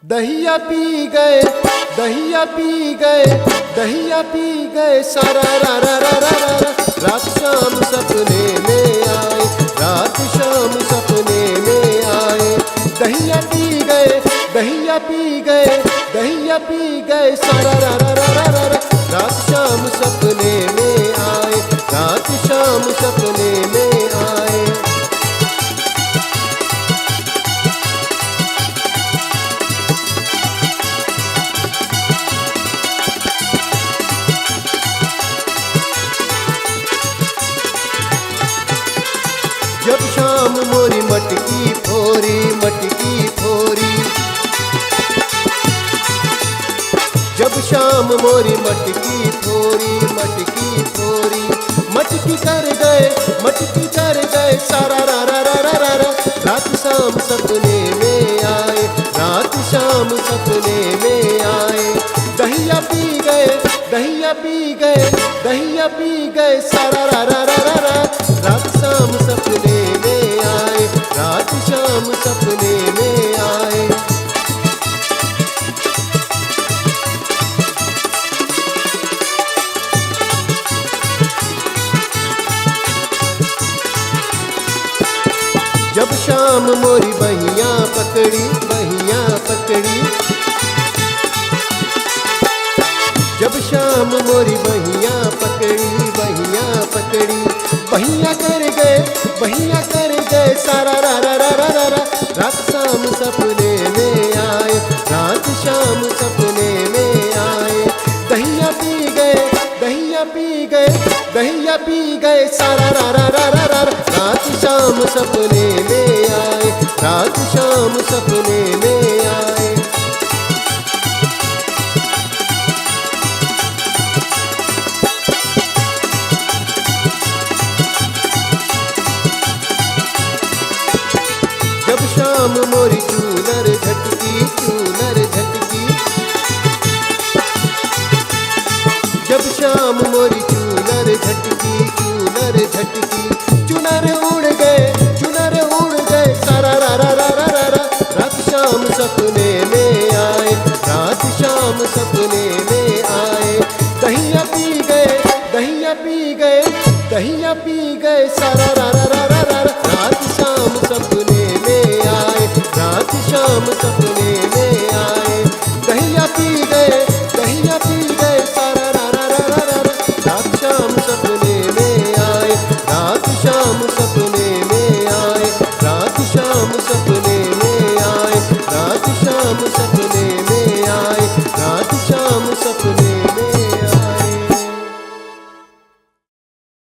Dahiya P गए, Dahiya P गए, Dahiya P गए, सारा रा रा रा रा रा। रात शाम सपने में आए, रात शाम सपने में आए। दहिया पी गए, दहिया पी गए, दहिया पी गए, सारा रा रा रा रा रा। रात शाम सपने में आए, रात शाम सपने में आए। जब शाम मोरी मटकी फोरी, मटकी फोरी। जब शाम मोरी मटकी फोरी, मटकी फोरी। मटकी कर गए, मटकी कर गए, सारा रा रा रा रा रा रा। रात शाम सपने में आए, रात शाम सपने में आए। दहिया पी गए, दहिया पी गए, दहिया पी गए, सारा रा रा रा रा रा। रात शाम सपने में आए, रात शाम सपने में आए। जब शाम मोरी बहिया पकड़ी, बहिया पकड़ी। जब शाम मोरी बहिया पकड़ी, बहिया पकड़ी। बहिया कर गए, बहिया कर गए, सारा रा रा रा रा रा रा। रात शाम सपने में आए, रात शाम सपने में आए। दहिया पी गए, दहिया पी गए, दहिया पी गए, सारा रा रा रा रा रा। रात शाम सपने में आए, रात शाम सपने में आए। जब शाम मोरी चूनर झटकी, चूनर झटकी। जब शाम मोरी चूनर झटकी, चूनर झटकी। चुनर उड़ गए, चुनर उड़ गए, सारा रा रा रा रा रा रा। रात शाम सपने में